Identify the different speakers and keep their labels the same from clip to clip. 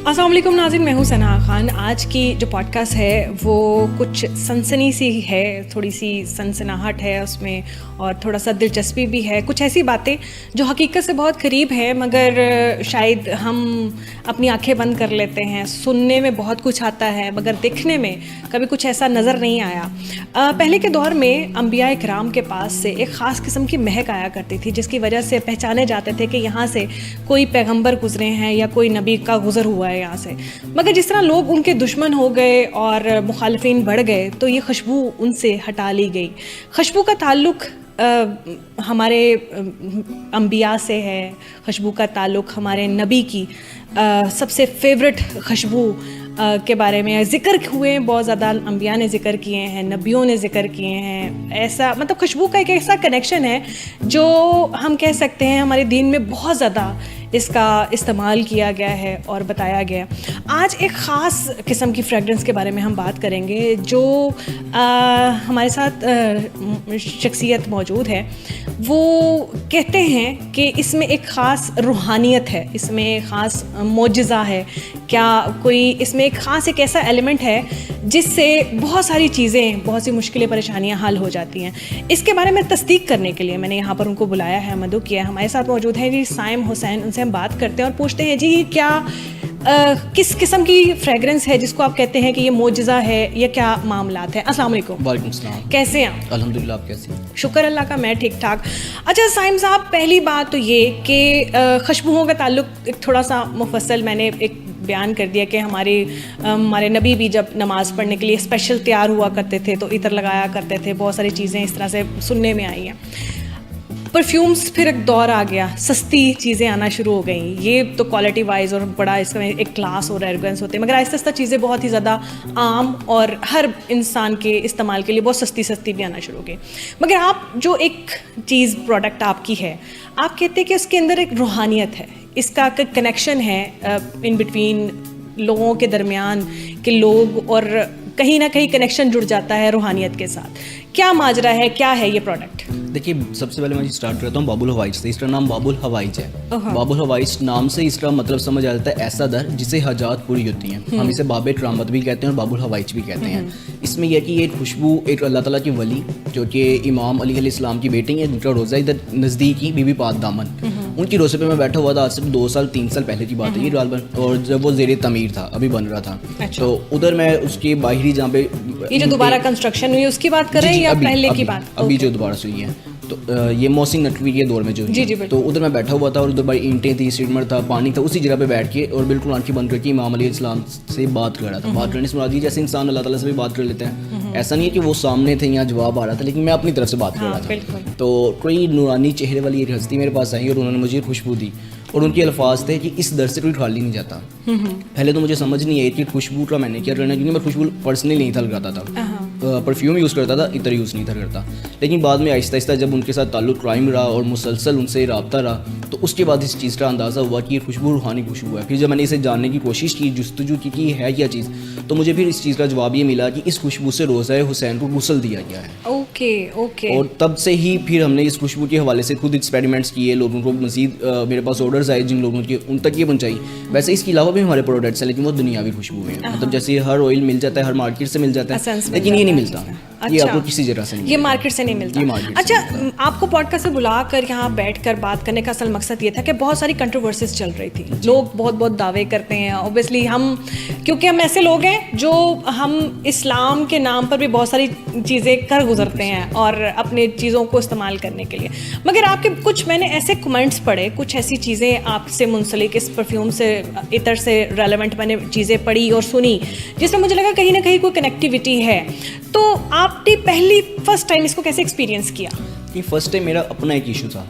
Speaker 1: السلام علیکم ناظرین، میں ہوں ثنا خان. آج کی جو پوڈ کاسٹ ہے وہ کچھ سنسنی سی ہے، تھوڑی سی سنسناہٹ ہے اس میں اور تھوڑا سا دلچسپی بھی ہے. کچھ ایسی باتیں جو حقیقت سے بہت قریب ہے مگر شاید ہم اپنی آنکھیں بند کر لیتے ہیں. سننے میں بہت کچھ آتا ہے مگر دیکھنے میں کبھی کچھ ایسا نظر نہیں آیا. پہلے کے دور میں انبیاء کرام کے پاس سے ایک خاص قسم کی مہک آیا کرتی تھی جس کی وجہ سے پہچانے جاتے تھے کہ یہاں سے کوئی پیغمبر گزرے ہیں یا کوئی نبی کا گزر ہوا ہے یہاں سے. مگر جس طرح لوگ ان کے دشمن ہو گئے اور مخالفین بڑھ گئے تو یہ خوشبو ان سے ہٹا لی گئی. خوشبو کا تعلق ہمارے انبیاء سے ہے. خوشبو کا تعلق ہمارے نبی کی سب سے فیوریٹ خوشبو کے بارے میں ذکر ہوئے ہیں. بہت زیادہ انبیاء نے ذکر کیے ہیں، نبیوں نے ذکر کیے ہیں. ایسا مطلب خوشبو کا ایک ایسا کنیکشن ہے جو ہم کہہ سکتے ہیں ہمارے دین میں بہت زیادہ اس کا استعمال کیا گیا ہے اور بتایا گیا. آج ایک خاص قسم کی فریگرنس کے بارے میں ہم بات کریں گے جو ہمارے ساتھ شخصیت موجود ہے. وہ کہتے ہیں کہ اس میں ایک خاص روحانیت ہے، اس میں ایک خاص معجزہ ہے. کیا کوئی اس میں ایک خاص ایک ایسا ایلیمنٹ ہے جس سے بہت ساری چیزیں، بہت سی مشکلیں، پریشانیاں حل ہو جاتی ہیں. اس کے بارے میں تصدیق کرنے کے لیے میں نے یہاں پر ان کو بلایا ہے، مدعو کیا ہے. ہمارے ساتھ موجود ہیں جی سائم حسین. ان سے ہم بات کرتے ہیں اور پوچھتے ہیں جی کیا کس قسم کی فریگرنس ہے جس کو آپ کہتے ہیں کہ یہ معجزہ ہے یا کیا معاملات ہیں. السلام علیکم.
Speaker 2: وعلیکم السلام.
Speaker 1: کیسے ہیں آپ؟
Speaker 2: الحمدللہ. آپ کیسے ہیں؟
Speaker 1: شکر اللہ کا، میں ٹھیک ٹھاک. اچھا سائم صاحب، پہلی بات تو یہ کہ خوشبوؤں کا تعلق ایک تھوڑا سا مفصل میں نے ایک بیان کر دیا کہ ہمارے نبی بھی جب نماز پڑھنے کے لیے اسپیشل تیار ہوا کرتے تھے تو عطر لگایا کرتے تھے. بہت ساری چیزیں اس طرح سے سننے میں آئی ہیں. پرفیومز پھر ایک دور آ گیا، سستی چیزیں آنا شروع ہو گئیں. یہ تو کوالٹی وائز اور بڑا اس میں ایک کلاس اور ایروگنس ہوتے ہیں مگر آہستہ آہستہ چیزیں بہت ہی زیادہ عام اور ہر انسان کے استعمال کے لیے بہت سستی بھی آنا شروع ہو گئی. مگر آپ جو ایک چیز پروڈکٹ آپ کی ہے، آپ کہتے ہیں کہ اس کے اندر ایک روحانیت ہے، اس کا کنیکشن ہے ان بٹوین لوگوں کے درمیان کہ لوگ، اور کہیں نہ کہیں کنیکشن جڑ جاتا ہے روحانیت کے ساتھ. کیا ماجرا ہے، کیا ہے یہ پروڈکٹ؟
Speaker 2: دیکھیے، سب سے پہلے میں اسٹارٹ کرتا ہوں باب الحوائج سے. اس کا نام باب الحوائج ہے. باب الحوائج نام سے اس کا مطلب سمجھ آ جاتا ہے ایسا در جسے حاجات پوری ہوتی ہیں. ہم اسے باب کرامت بھی کہتے ہیں اور باب الحوائج بھی کہتے ہیں. اس میں یہ کہ یہ خوشبو ایک اللہ تعالیٰ کی ولی جو کہ امام علی علیہ السلام کی بیٹی ہیں، جن کا روزہ ادھر نزدیک ہی بی بی پاک دامن، ان کی روزے پہ میں بیٹھا ہوا تھا. آج سے 2-3 سال پہلے کی بات ہے یہ غالباً، اور جب وہ زیر تعمیر تھا، ابھی بن رہا تھا. تو ادھر میں اس کے باہری جہاں پہ
Speaker 1: یہ جو دوبارہ کنسٹرکشن ہوئی اس کی بات کر رہے ہیں یا پہلے کی بات؟
Speaker 2: ابھی جو دوبارہ سے ہوئی ہے. تو یہ محسن نقوی کے دور میں جو تو ادھر میں بیٹھا ہوا تھا اور ادھر بڑی اینٹیں تھی، سیمنٹ تھا، پانی تھا. اسی جگہ پہ بیٹھ کے اور بالکل آنکھیں بند کر کے امام علیہ السلام سے بات کر رہا تھا. بات کرنے سے مراد یہ جیسے انسان اللہ تعالیٰ سے بھی بات کر لیتے ہیں. ایسا نہیں ہے کہ وہ سامنے تھے یا جواب آ رہا تھا، لیکن میں اپنی طرف سے بات کر رہا تھا. تو کوئی نورانی چہرے والی ایک ہستی میرے پاس آئی اور انہوں نے مجھے خوشبو دی اور ان کے الفاظ تھے کہ اس در سے کوئی خالی نہیں جاتا. پہلے تو مجھے سمجھ نہیں آئی کہ خوشبو کا میں نے کیا کرنا، کیونکہ میں خوشبو پرسنلی نہیں تھا لگاتا تھا، پرفیوم یوز کرتا تھا، عطر یوز نہیں تھا کرتا. لیکن بعد میں آہستہ آہستہ جب ان کے ساتھ تعلق قائم رہا اور مسلسل ان سے رابطہ رہا تو اس کے بعد اس چیز کا اندازہ ہوا کہ یہ خوشبو روحانی خوشبو ہے. پھر جب میں نے اسے جاننے کی کوشش کی، جستجو کی کہ یہ ہے کیا چیز، تو مجھے پھر اس چیز کا جواب یہ ملا کہ اس خوشبو سے روزہ حسین کو غسل دیا گیا ہے.
Speaker 1: اوکے.
Speaker 2: اور تب سے ہی پھر ہم نے اس خوشبو کے حوالے سے خود ایکسپیریمنٹس کیے. لوگوں کو مزید میرے پاس آرڈرز آئے جن لوگوں کے ان تک یہ پہنچائی. ویسے اس کے علاوہ بھی ہمارے پروڈکٹس ہیں لیکن وہ دنیاوی خوشبو ہیں. مطلب جیسے ہر آئل مل جاتا ہے، ہر مارکیٹ سے مل جاتا ہے، لیکن یہ نہیں ملتا. یہ آپ کو کسی جگہ سے نہیں،
Speaker 1: یہ مارکیٹ سے نہیں ملتا. اچھا، آپ کو پوڈ کاسٹ سے بلا کر یہاں بیٹھ کر بات کرنے کا اصل مقصد یہ تھا کہ بہت ساری کنٹروورسیز چل رہی تھی. لوگ بہت دعوے کرتے ہیں. اوبیسلی کیونکہ ہم ایسے لوگ ہیں جو ہم اسلام کے نام پر بھی بہت ساری چیزیں کر گزرتے ہیں اور اپنے چیزوں کو استعمال کرنے کے لیے. مگر آپ کے کچھ میں نے ایسے کمنٹس پڑھے، کچھ ایسی چیزیں آپ سے منسلک اس پرفیوم سے، عطر سے ریلیونٹ میں نے چیزیں پڑھی اور سنی جس میں مجھے لگا کہیں نہ کہیں کوئی کنیکٹیوٹی ہے. تو آپ نے فرسٹ ٹائم اس کو کیسے ایکسپیرینس کیا؟
Speaker 2: فرسٹ ٹائم میرا اپنا ایک ایشو تھا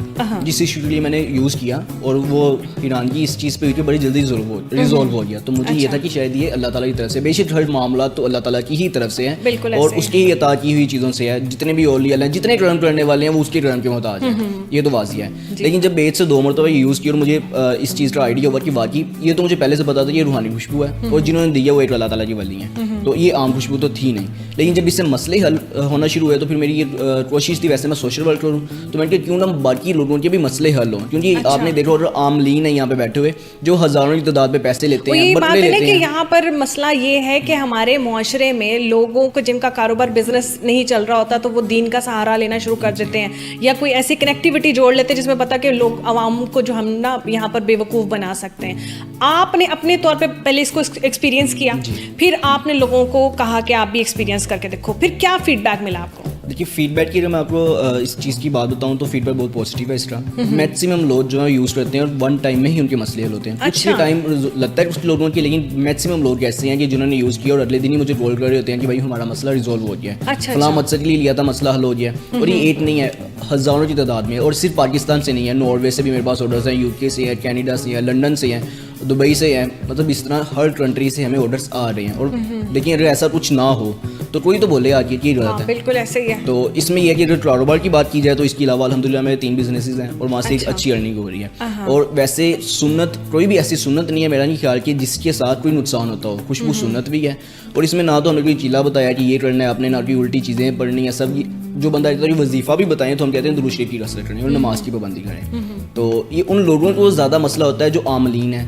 Speaker 2: جس ایشو کے لیے میں نے یوز کیا اور وہ حیرانگی اس چیز پہ ہوئی کہ بڑی جلدی ریزالو ہو گیا. تو مجھے یہ تھا کہ شاید یہ اللہ تعالیٰ کی طرف سے، بے شک ہر معاملات تو اللہ تعالیٰ کی ہی طرف سے ہیں اور اس کی ہی عطا کی ہوئی چیزوں سے ہے. جتنے بھی اولیاء ہیں، جتنے کرم کرنے والے ہیں، وہ اس کے کرم کے محتاج ہیں، یہ تو واضح ہے. لیکن جب بیچ سے 2 مرتبہ یوز کیا اور مجھے اس چیز کا آئیڈیا ہوا کہ واقعی یہ تو مجھے پہلے سے پتا تھا یہ روحانی خوشبو ہے اور جنہوں نے دیا وہ ایک اللہ تعالیٰ کی ولی ہیں، تو یہ عام خوشبو تو تھی نہیں. لیکن جب اس سے مسئلے حل ہونا شروع ہوئے تو پھر میری یہ کوشش تھی، ویسے میں سوشل ورک حل کروں. تو میں نے کہا کیوں نہ باقی لوگوں کے بھی مسئلے حل ہوں, کیونکہ آپ نے دیکھا اور عاملین ہیں یہاں پہ بیٹھے ہوئے جو ہزاروں کی تعداد میں پیسے لیتے ہیں.
Speaker 1: یہ بات ہے نا کہ یہاں پر مسئلہ یہ ہے کہ ہمارے معاشرے میں لوگوں کو جن کا کاروبار بزنس نہیں چل رہا ہوتا تو وہ دین کا سہارا لینا شروع کر دیتے ہیں, یا کوئی ایسی کنیکٹیوٹی جوڑ لیتے ہیں جس میں پتا کہ لوگ عوام کو جو ہم نا یہاں پر بے وقوف بنا سکتے ہیں. آپ نے اپنے طور پہ پہلے اس کو ایکسپیرینس کیا, پھر آپ نے لوگوں کو کہا کہ آپ بھی ایکسپیرینس کر کے دیکھو, پھر کیا فیڈ بیک ملا آپ کو؟
Speaker 2: دیکھیے فیڈ بیک کی اگر میں آپ کو اس چیز کی بات بتاؤں تو فیڈ بیک بہت پازیٹیو ہے اس کا. میکسیمم لوگ جو ہے یوز کرتے ہیں اور ون ٹائم میں ہی ان کے مسئلے حل ہوتے ہیں. کچھ بھی ٹائم لگتا ہے کچھ لوگوں کی, لیکن میکسیمم لوگ ایسے ہیں کہ جنہوں نے یوز کیا اور اگلے دن ہی مجھے کال کر رہے ہوتے ہیں کہ بھائی ہمارا مسئلہ ریزالو ہو گیا ہے, فلاں مقصد کے لیے لیا تھا مسئلہ حل ہو گیا. اور یہ ایک نہیں ہے, ہزاروں کی تعداد میں, اور صرف پاکستان سے نہیں ہے, ناروے سے بھی میرے پاس آرڈرز ہیں, UK سے ہے, کینیڈا سے ہے, لنڈن سے ہیں, دبئی سے ہے, مطلب اس طرح ہر کنٹری سے ہمیں آرڈرس آ رہے ہیں. اور لیکن اگر ایسا کچھ نہ ہو تو کوئی تو بولے آج یہ غلط ہے.
Speaker 1: بالکل ایسے ہی ہے.
Speaker 2: تو اس میں یہ ہے کہ اگر کاروبار کی بات کی جائے تو اس کے علاوہ الحمدللہ میرے 3 بزنسز ہیں اور وہاں سے ایک اچھی ارننگ ہو رہی ہے. اور ویسے سنت کوئی بھی ایسی سنت نہیں ہے میرا نہیں خیال کہ جس کے ساتھ کوئی نقصان ہوتا ہو. خوشبو سنت بھی ہے, اور اس میں نہ تو ہمیں کوئی چیلا بتایا کہ یہ کرنا ہے آپ نے, نہ کوئی الٹی چیزیں پڑھنی ہے. سب جو بندہ وظیفہ بھی بتائیں تو ہم کہتے ہیں درود شریف کی کثرت کریں اور نماز کی پابندی کریں. تو یہ ان لوگوں کو زیادہ مسئلہ ہوتا ہے جو عاملین ہیں,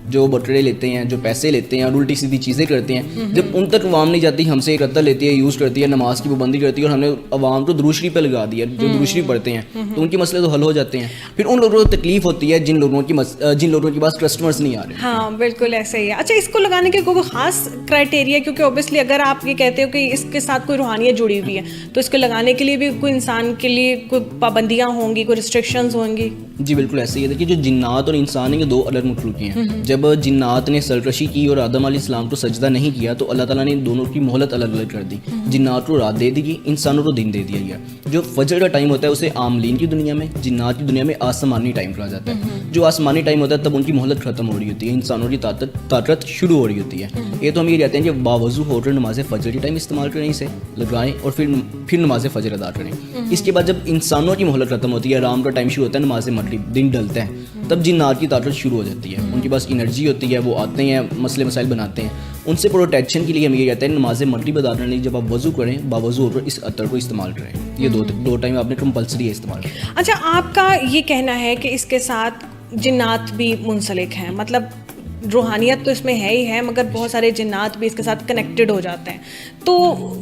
Speaker 2: جو بٹرے لیتے ہیں, جو پیسے لیتے ہیں اور الٹی سیدھی چیزیں کرتے ہیں. جب ان تک عوام نہیں جاتی, ہم سے قتل لیتی ہے, یوز کرتی ہے, نماز کی پابندی کرتی ہے, اور ہم نے عوام کو درود شریف پہ لگا دیا, جو درود شریف پڑھتے ہیں, تو ان کے مسئلے تو حل ہو جاتے ہیں. پھر ان لوگوں کو تکلیف ہوتی ہے جن لوگوں کے پاس کسٹمرز نہیں آ رہے.
Speaker 1: ہاں بالکل ایسے ہی ہے. اچھا اس کو لگانے کے کوئی خاص کرائٹیریا, کیونکہ اوبیسلی اگر آپ یہ کہتے ہو کہ اس کے ساتھ کوئی روحانیت جڑی ہوئی ہے تو اس کو لگانے کے لیے بھی کوئی انسان کے لیے کوئی پابندیاں ہوں گی, کوئی ریسٹرکشنز ہوں گی؟
Speaker 2: جی بالکل ایسے ہی ہے. دیکھیے جو جنات اور انسان ہیں یہ 2 الگ مخلوق ہیں. جب جنات نے سرکشی کی اور آدم علیہ السلام کو سجدہ نہیں کیا تو اللہ تعالیٰ نے ان دونوں کی مہلت الگ الگ کر دی. جنات کو رات دے دی گئی, انسانوں کو دن دے دیا گیا. جو فجر کا ٹائم ہوتا ہے اسے عاملین کی دنیا میں, جنات کی دنیا میں آسمانی ٹائم کہا جاتا ہے. جو آسمانی ٹائم ہوتا ہے تب ان کی مہلت ختم ہو رہی ہوتی ہے, انسانوں کی طاقت شروع ہو رہی ہوتی ہے. یہ تو ہم یہ کہتے ہیں کہ باوضو ہو کر نماز فجر کی ٹائم استعمال کریں, اسے لگائیں اور پھر نماز فجر ادا کریں. اس کے بعد جب انسانوں کی مہلت ختم ہوتی ہے, آرام کا ٹائم شروع ہوتا ہے, نماز مغرب دن ڈلتا ہے, تب جنات کی طاقت شروع ہو جاتی ہے. ان کے پاس انرجی ہوتی ہے, وہ آتے ہیں, مسئلے مسائل بناتے ہیں. ان سے پروٹیکشن کے لیے ہم یہ کہتے ہیں نماز مغرب ادا کرنے کے جب آپ وضو کریں باوضو ہو کر اس عطر کو استعمال کریں. یہ 2 ٹائم آپ نے کمپلسری ہے استعمال کریں.
Speaker 1: اچھا آپ کا یہ کہنا ہے کہ اس کے ساتھ جنات بھی منسلک ہیں, مطلب روحانیت تو اس میں ہے ہی ہے مگر بہت سارے جنات بھی اس کے ساتھ کنیکٹڈ ہو جاتے ہیں, تو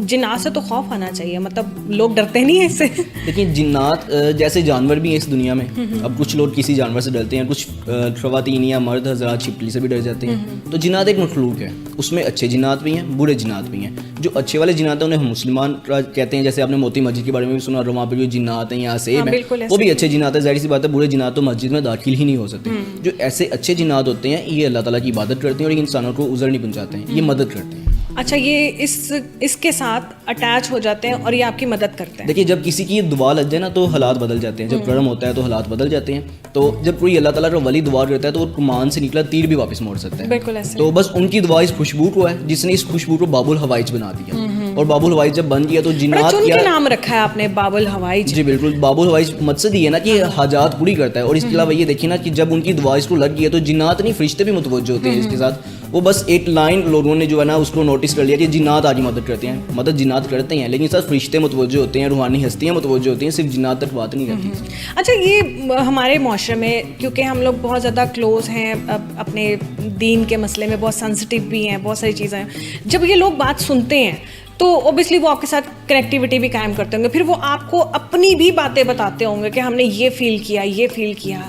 Speaker 1: جنات سے تو خوف آنا چاہیے, مطلب لوگ ڈرتے نہیں ہیں اس سے؟
Speaker 2: لیکن جنات جیسے جانور بھی ہیں اس دنیا میں. اب کچھ لوگ کسی جانور سے ڈرتے ہیں, کچھ خواتین یا مرد حضرات چھپکلی سے بھی ڈر جاتے ہیں. تو جنات ایک مخلوق ہے, اس میں اچھے جنات بھی ہیں, برے جنات بھی ہیں. جو اچھے والے جنات ہیں انہیں مسلمان کہتے ہیں, جیسے آپ نے موتی مسجد کے بارے میں بھی سنا, وہاں پہ جو جنات ہیں یہاں سیب ہیں وہ بھی اچھے جنات ہیں. ظاہر سی بات ہے برے جنات تو مسجد میں داخل ہی نہیں ہو سکتے. جو ایسے اچھے جنات ہوتے ہیں یہ اللہ تعالیٰ کی عبادت کرتے ہیں اور انسانوں کو عذر نہیں پہنچاتے ہیں, یہ مدد کرتے ہیں.
Speaker 1: اچھا یہ اس کے ساتھ اٹیچ ہو جاتے ہیں اور یہ آپ کی مدد کرتے ہیں.
Speaker 2: دیکھیے جب کسی کی دعا لگ جائے نا تو حالات بدل جاتے ہیں. جب کرم ہوتا ہے تو حالات بدل جاتے ہیں. تو جب کوئی اللہ تعالیٰ کا ولی دعا کرتا ہے تو وہ کمان سے نکلا تیر بھی واپس موڑ سکتا ہے.
Speaker 1: بالکل ایسے.
Speaker 2: تو بس ان کی دعا اس خوشبو کو ہے جس نے اس خوشبو کو باب الحوائج بنا دیا. اور باب الحوائج جب بن گیا تو جنات
Speaker 1: کیا نام رکھا ہے آپ نے باب الحوائج؟
Speaker 2: جی بالکل, باب الحوائج مقصد یہ ہے نا کہ حاجات پوری کرتا ہے. اور اس کے علاوہ یہ دیکھیے نا کہ جب ان کی دعا اس کو لگ گئی ہے تو جنات نہیں فرشتے بھی متوجہ ہوتے ہیں اس کے ساتھ. وہ بس ایک لائن لوگوں نے جو ہے نا اس کو نوٹس کر لیا کہ جنات آج مدد کرتے ہیں. مدد جنات کرتے ہیں لیکن ساتھ فرشتے متوجہ ہوتے ہیں, روحانی ہستیاں متوجہ ہوتی ہیں, صرف جنات تک بات نہیں رہتی.
Speaker 1: اچھا یہ ہمارے معاشرے میں کیونکہ ہم لوگ بہت زیادہ کلوز ہیں اپنے دین کے مسئلے میں, بہت سینسٹیو بھی ہیں, بہت ساری چیزیں ہیں, جب یہ لوگ بات سنتے ہیں تو اوبیسلی وہ آپ کے ساتھ کنیکٹیوٹی بھی قائم کرتے ہوں گے, پھر وہ آپ کو اپنی بھی باتیں بتاتے ہوں گے کہ ہم نے یہ فیل کیا.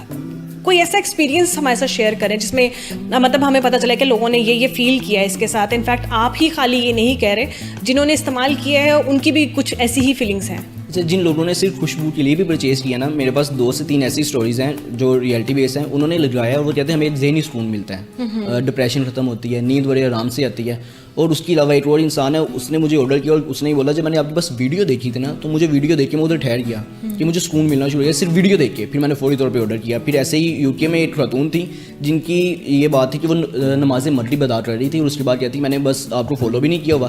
Speaker 1: کوئی ایسا ایکسپیرینس ہمارے ساتھ شیئر کریں جس میں مطلب ہمیں پتہ چلا کہ لوگوں نے یہ فیل کیا ہے اس کے ساتھ. انفیکٹ آپ ہی خالی یہ نہیں کہہ رہے, جنہوں نے استعمال کیا ہے ان کی بھی کچھ ایسی ہی فیلنگس ہیں.
Speaker 2: جن لوگوں نے صرف خوشبو کے لیے بھی پرچیز کیا نا, میرے پاس 2 سے 3 ایسی سٹوریز ہیں جو ریئلٹی بیس ہیں. انہوں نے لگایا اور وہ کہتے ہیں ہمیں ایک ذہنی سکون ملتا ہے, ڈپریشن ختم ہوتی ہے, نیند بڑے آرام سے آتی ہے. اور اس کے علاوہ ایک اور انسان ہے, اس نے مجھے آرڈر کیا اور اس نے بولا جب میں نے آپ کی بس ویڈیو دیکھی تھی نا تو مجھے ویڈیو دیکھ کے میں ادھر ٹھہر گیا کہ مجھے سکون ملنا شروع ہو گیا صرف ویڈیو دیکھ کے. پھر میں نے فوری طور پہ آرڈر کیا. پھر ایسے ہی UK میں ایک خاتون تھی جن کی یہ بات تھی کہ وہ نماز مغرب ادا کر رہی تھی اور اس کے بعد کہتی میں نے بس آپ کو فالو بھی نہیں کیا ہوا,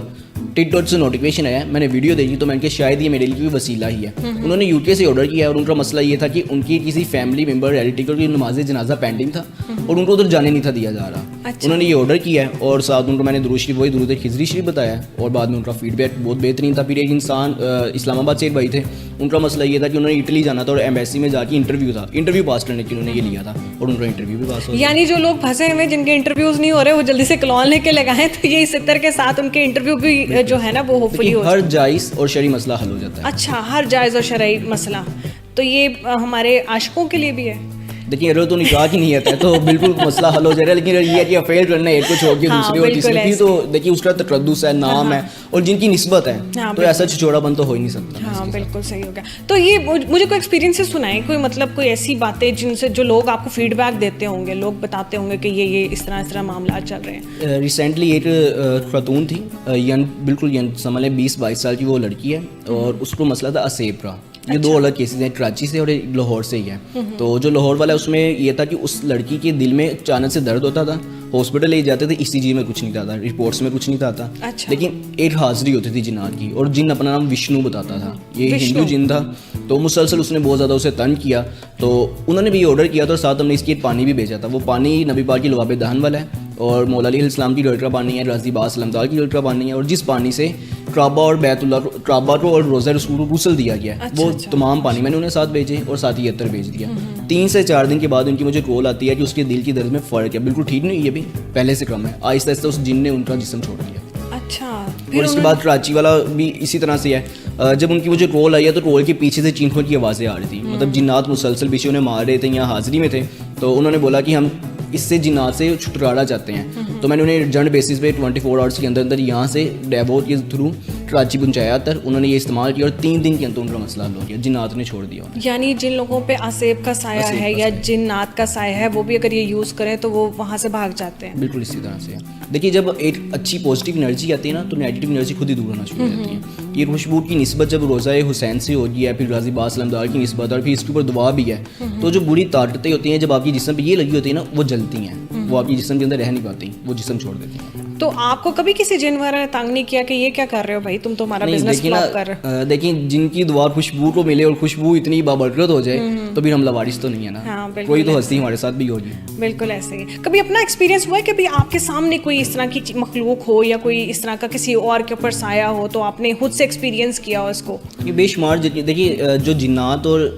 Speaker 2: ٹک ٹاک سے نوٹیفیکیشن آیا, میں نے ویڈیو دیکھی تو میں نے کہا شاید یہ میرے لیے بھی وسیلہ ہی ہے. انہوں نے UK سے آرڈر کیا اور ان کا مسئلہ یہ تھا کہ ان کی کسی فیملی ممبر ریلیٹیو کی نماز جنازہ پینڈنگ تھا اور ان کو ادھر جانے نہیں تھا دیا جا رہا. انہوں نے یہ آرڈر کیا ہے اور ساتھ ان کو میں نے درود شریف وہی درود خضری شریف بتایا اور بعد میں ان کا فیڈ بیک بہت بہترین تھا. پھر ایک انسان اسلام آباد سے ایک بھائی تھے, ان کا مسئلہ یہ تھا کہ انہوں نے اٹلی جانا تھا اور ایمبیسی میں جا کے انٹرویو تھا, انٹرویو پاس کرنے کے انہوں نے یہ لیا تھا اور ان کا انٹرویو بھی پاس ہو گیا.
Speaker 1: یعنی جو لوگ پھنسے ہوئے جن کے انٹرویوز نہیں ہو رہے وہ جلدی سے کلون لے کے لگائیں تو یہ اس طرح کے ساتھ ان کے انٹرویو بھی جو ہے نا وہ ہوپفلی
Speaker 2: ہر جائز اور شرعی مسئلہ حل ہو جاتا ہے.
Speaker 1: اچھا, ہر جائز اور شرعی مسئلہ, تو یہ ہمارے عاشقوں کے لیے بھی ہے.
Speaker 2: دیکھیے اگر تو نکاح کی نیت ہے تو بالکل مسئلہ حل ہو جائے گا, لیکن یہ ہے کہ افیئر کرنا ہے ایک کو چھوڑ کے دوسرے اور تیسرے کی, تو دیکھیے اس کا تقدس ہے, نام ہے اور جن کی نسبت ہے, تو ایسا چھچوڑا بن تو ہو ہی نہیں سکتا.
Speaker 1: ہاں بالکل صحیح ہو گیا. تو یہ مجھے کوئی ایکسپیرینس سنائیں, کوئی مطلب کوئی ایسی باتیں جن سے جو لوگ آپ کو فیڈ بیک دیتے ہوں گے, لوگ بتاتے ہوں گے کہ یہ اس طرح معاملات چل رہے ہیں.
Speaker 2: ریسنٹلی ایک خاتون تھی ینگ, بالکل ینگ سمجھ لیں 20-22 سال کی وہ لڑکی ہے, اور اس کو مسئلہ تھا اسیب کا. یہ دو الگ کیسز ہیں, کراچی سے اور لاہور سے ہی ہے. تو جو لاہور والا ہے اس میں یہ تھا کہ اس لڑکی کے دل میں اچانک سے درد ہوتا تھا, ہاسپٹل لے جاتے تھے, ECG میں کچھ نہیں تھا, رپورٹس میں کچھ نہیں تھا, لیکن ایک حاضری ہوتی تھی جنات کی, اور جن اپنا نام وشنو بتاتا تھا, یہ ہندو جن تھا. تو مسلسل اس نے بہت زیادہ اسے تنگ کیا, تو انہوں نے بھی آرڈر کیا تھا اور ساتھ ہم نے اس کی پانی بھی بھیجا تھا. وہ پانی نبی پاک کی لباب دہن والا ہے اور مولا علیہ السلام کی ڈلٹرا پانی ہے, رضی باز علمدار کی ڈلٹرا پانی ہے, اور جس پانی سے کعبہ اور بیت اللہ, کعبہ کو اور روزہ رسول کو غسل دیا گیا ہے, وہ تمام پانی میں نے انہیں ساتھ بھیجے اور ساتھ ہی عطر بھیج دیا. 3 سے 4 دن کے بعد ان کی مجھے کال آتی ہے کہ اس کے دل کی درد میں فرق ہے, بالکل ٹھیک نہیں, یہ بھی پہلے سے کم ہے. آہستہ آہستہ اس جن نے ان کا جسم چھوڑ دیا.
Speaker 1: اچھا,
Speaker 2: اور اس کے بعد کراچی والا بھی اسی طرح سے ہے. جب ان کی مجھے کال آئی ہے تو کال کے پیچھے سے چینخوں کی آوازیں آ رہی تھی, مطلب جنات مسلسل پیچھے انہیں مار رہے تھے, یہاں حاضری میں تھے. تو انہوں نے بولا کہ ہم اس سے جنات سے چھٹکارا چاہتے ہیں. تو میں نے انہیں ارجنٹ بیسس پہ 24 آورس کے اندر یہاں سے ڈیبو کے تھرو کراچی پہنچایا تر. انہوں نے یہ استعمال کیا اور 3 دن کے اندر ان کا مسئلہ حل ہو گیا, جنات نے چھوڑ دیا.
Speaker 1: یعنی جن لوگوں پہ اسیب کا سایہ ہے یا جنات کا سایہ ہے وہ بھی اگر یہ یوز کریں تو وہ وہاں سے بھاگ جاتے ہیں.
Speaker 2: بالکل اسی طرح سے. دیکھیے جب ایک اچھی پازیٹیو انرجی آتی ہے نا, تو نیگیٹو انرجی خود ہی دور ہونا شروع ہو جاتی ہے. یہ خوشبو کی نسبت جب روزہ حسین سے ہوگی ہے, پھر غازی باز علمدار کی نسبت, اور پھر اس کے اوپر دعا بھی ہے, تو جو بری طاقتیں ہوتی ہیں جب آپ کی جسم پہ یہ لگی ہوتی ہیں نا, وہ جلتی ہیں, وہ آپ کی جسم کے اندر رہ نہیں پاتی, وہ جسم چھوڑ دیتی ہیں.
Speaker 1: تو آپ کو کبھی کسی جن وغیرہ نے تنگ نہیں کیا کہ یہ کیا کر رہے ہو بھائی, تم تو ہمارا بزنس فلاپ کر رہے ہو؟
Speaker 2: دیکھیں جن کی دعا خوشبو کو ملے اور خوشبو اتنی بابرکت ہو جائے تو پھر ہم لوارث تو نہیں ہے نا, کوئی تو ہستی ہمارے ساتھ بھی ہوگی.
Speaker 1: بالکل ایسے ہی. کبھی اپنا ایکسپیرینس ہوا ہے کہ آپ کے سامنے کوئی اس طرح کی مخلوق ہو یا کوئی اس طرح کا کسی اور کے اوپر سایہ ہو تو آپ نے خود سے ایکسپیرینس کیا ہو اس کو؟
Speaker 2: یہ بے شمار. دیکھیے جو جنات اور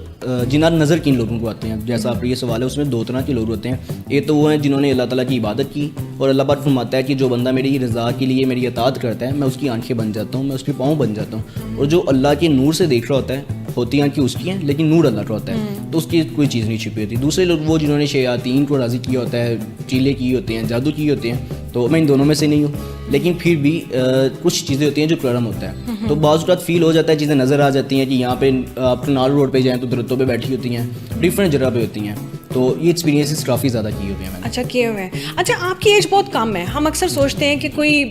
Speaker 2: جنات نظر کن لوگوں کو آتے ہیں, جیسا آپ کا یہ سوال ہے, اس میں 2 طرح کے لوگ ہوتے ہیں. ایک تو وہ ہیں جنہوں نے اللہ تعالیٰ کی عبادت کی, اور اللہ پاک فرماتا ہے کہ جو بندہ میری رضا کے لیے میری اطاعت کرتا ہے میں اس کی آنکھیں بن جاتا ہوں, میں اس کے پاؤں بن جاتا ہوں. اور جو اللہ کے نور سے دیکھ رہا ہوتا ہے, ہوتی آنکھیں اس کی ہیں لیکن نور اللہ کا ہوتا ہے, تو اس کی کوئی چیز نہیں چھپی ہوتی. دوسرے لوگ وہ جنہوں نے شیاطین کو راضی کیا ہوتا ہے, چیلے کیے ہوتے ہیں, جادو کیے ہوتے ہیں, تو میں ان دونوں میں سے نہیں ہوں. لیکن پھر بھی کچھ چیزیں ہوتی ہیں جو کرم ہوتا ہے, تو بعض اوقات فیل ہو جاتا ہے, چیزیں نظر آ جاتی ہیں کہ یہاں پہ آپ کنال روڈ پہ جائیں تو درختوں پہ بیٹھی ہوتی ہیں, ڈفرینٹ جگہ پہ ہوتی ہیں. تو یہ ایکسپیرینسز کافی زیادہ کیے ہوئے ہیں.
Speaker 1: اچھا کیے ہوئے ہیں. اچھا آپ کی ایج بہت کم ہے. ہم اکثر سوچتے ہیں کہ کوئی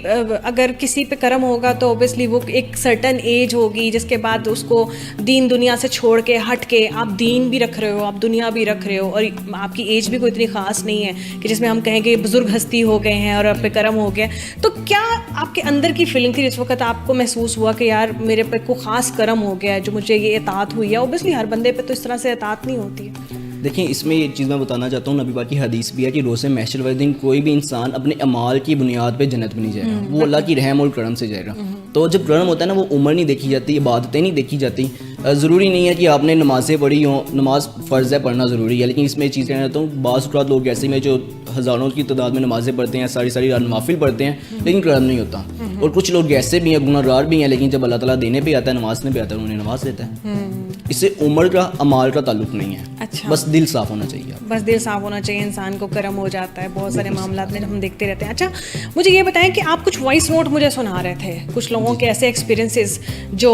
Speaker 1: اگر کسی پہ کرم ہوگا تو اوبیسلی وہ ایک سرٹن ایج ہوگی جس کے بعد اس کو دین دنیا سے چھوڑ کے ہٹ کے, آپ دین بھی رکھ رہے ہو, آپ دنیا بھی رکھ رہے ہو, اور آپ کی ایج بھی کوئی اتنی خاص نہیں ہے کہ جس میں ہم کہیں کہ بزرگ ہستی ہو گئے ہیں اور آپ پہ کرم ہو گیا. تو کیا آپ کے اندر کی فیلنگ تھی جس وقت آپ کو محسوس ہوا کہ یار میرے پہ کوئی خاص کرم ہو گیا ہے جو مجھے یہ اطاعت ہوئی ہے؟ اوبیسلی ہر بندے پہ تو اس طرح سے اطاعت نہیں ہوتی ہے.
Speaker 2: دیکھیں اس میں ایک چیز میں بتانا چاہتا ہوں, نبی پاک کی حدیث بھی ہے کہ روز محشر والے دن کوئی بھی انسان اپنے اعمال کی بنیاد پہ جنت میں نہیں جائے گا, وہ اللہ کی رحم اور کرم سے جائے گا. تو جب کرم ہوتا ہے نا, وہ عمر نہیں دیکھی جاتی, عبادتیں نہیں دیکھی جاتی. ضروری نہیں ہے کہ آپ نے نمازیں پڑھی ہوں, نماز فرض ہے, پڑھنا ضروری ہے, لیکن اس میں ایک چیز کہنا چاہتا ہوں, بعض اوقات لوگ ایسے میں جو ہزاروں کی تعداد میں نمازیں پڑھتے ہیں, ساری رات نوافل پڑھتے ہیں, لیکن کرم نہیں ہوتا. اور کچھ لوگ ایسے بھی ہیں, گناہ گار بھی ہیں, لیکن جب اللہ تعالیٰ دینے پہ آتا ہے, نمازنے پہ آتا ہے, انہیں نماز دیتا ہے. اس سے عمر کا اعمال کا تعلق نہیں ہے.
Speaker 1: اچھا,
Speaker 2: بس دل صاف ہونا چاہیے,
Speaker 1: بس دل صاف ہونا چاہیے, انسان کو کرم ہو جاتا ہے. بہت سارے معاملات میں ہم دیکھتے رہتے ہیں. اچھا مجھے یہ بتائیں کہ آپ کچھ وائس نوٹ مجھے سنا رہے تھے, کچھ لوگوں کے ایسے ایکسپیرینسز جو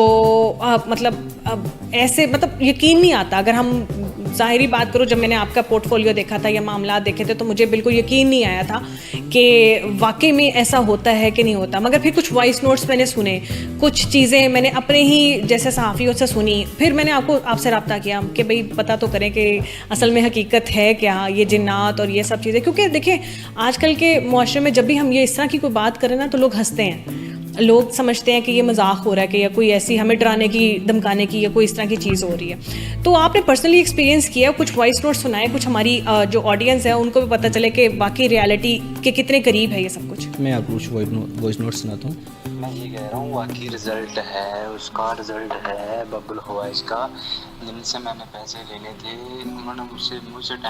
Speaker 1: مطلب ایسے مطلب یقین نہیں آتا. اگر ہم ظاہری بات کروں, جب میں نے آپ کا پورٹ فولیو دیکھا تھا یا معاملات دیکھے تھے تو مجھے بالکل یقین نہیں آیا تھا کہ واقعی میں ایسا ہوتا ہے کہ نہیں ہوتا. مگر پھر کچھ وائس نوٹس میں نے سنے, کچھ چیزیں میں نے اپنے ہی جیسے صحافیوں سے سنی, پھر میں نے آپ سے رابطہ کیا کہ بھئی پتہ تو کریں کہ اصل میں حقیقت ہے کیا, یہ جنات اور یہ سب چیزیں. کیونکہ دیکھیں آج کل کے معاشرے میں جب بھی ہم یہ اس طرح کی کوئی بات کریں نا تو لوگ ہنستے ہیں. لوگ سمجھتے ہیں کہ یہ مذاق ہو رہا ہے کہ یا کوئی ایسی ہمیں ڈرانے کی دھمکانے کی یا کوئی اس طرح کی چیز ہو رہی ہے. تو آپ نے پرسنلی ایکسپیرینس کیا, کچھ وائس نوٹ سنائے, کچھ ہماری جو آڈینس ہے ان کو بھی پتہ چلے کہ واقعی ریالٹی کے کتنے قریب ہے یہ سب کچھ.
Speaker 2: میں آپ کو کچھ وائس نوٹ سناتا ہوں.
Speaker 3: میں یہ کہہ رہا ہوں واقعی رزلٹ ہے, اس کا رزلٹ ہے ببل ہوا اس کا. جن سے میں نے پیسے لینے تھے انہوں نے مجھ سے